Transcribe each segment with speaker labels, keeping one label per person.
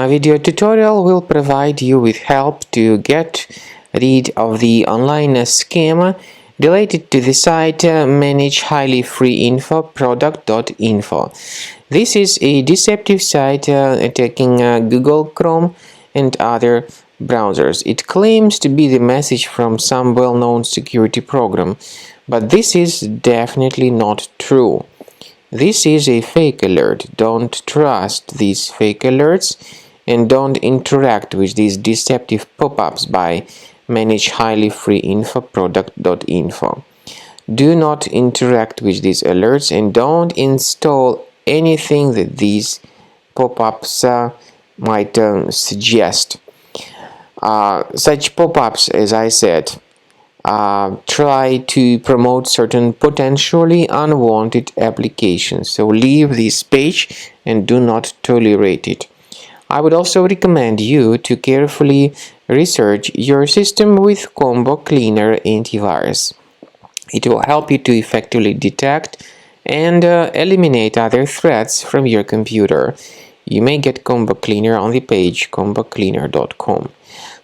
Speaker 1: video tutorial will provide you with help to get rid of the online scam related to the site Managehighlyfreeinfo-product.info. This is a deceptive site attacking Google Chrome and other browsers. It claims to be the message from some well-known security program, but this is definitely not true. This is a fake alert. Don't trust these fake alerts and don't interact with these deceptive pop-ups by Managehighlyfreeinfo-product.info. Do not interact with these alerts and don't install anything that these pop-ups might suggest. Such pop-ups, as I said, try to promote certain potentially unwanted applications. So leave this page and do not tolerate it. I would also recommend you to carefully research your system with Combo Cleaner antivirus. It will help you to effectively detect and eliminate other threats from your computer. You may get Combo Cleaner on the page combocleaner.com.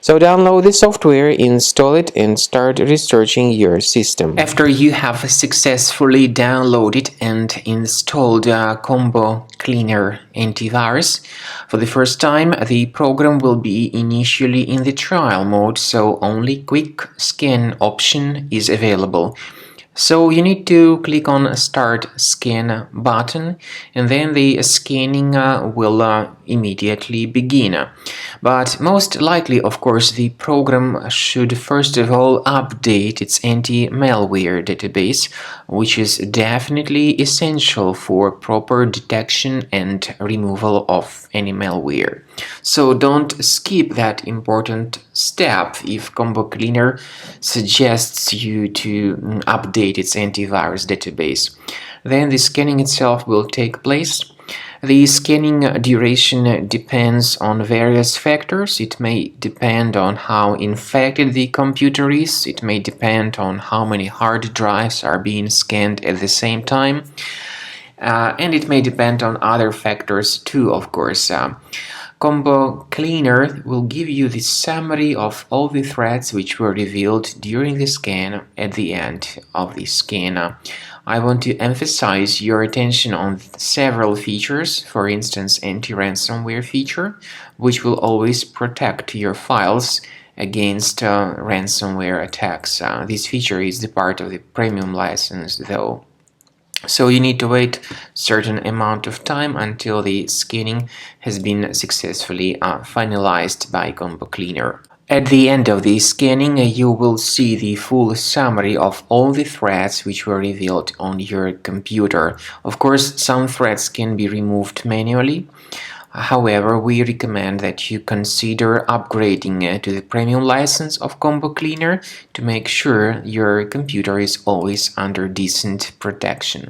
Speaker 1: So download the software, install it, and start researching your system. After you have successfully downloaded and installed Combo Cleaner antivirus, for the first time, the program will be initially in the trial mode, so only quick scan option is available. So you need to click on Start Scan button, and then the scanning will immediately begin. But most likely, of course, the program should first of all update its anti-malware database, which is definitely essential for proper detection and removal of any malware. So don't skip that important step if Combo Cleaner suggests you to update its antivirus database. Then the scanning itself will take place. The scanning duration depends on various factors. It may depend on how infected the computer is. It may depend on how many hard drives are being scanned at the same time. And it may depend on other factors too, of course. Combo Cleaner will give you the summary of all the threats which were revealed during the scan at the end of the scan. I want to emphasize your attention on several features, for instance, anti-ransomware feature, which will always protect your files against ransomware attacks. This feature is the part of the premium license, though. So you need to wait a certain amount of time until the scanning has been successfully finalized by Combo Cleaner. At the end of the scanning, you will see the full summary of all the threats which were revealed on your computer. Of course, some threats can be removed manually. However, we recommend that you consider upgrading to the premium license of Combo Cleaner to make sure your computer is always under decent protection.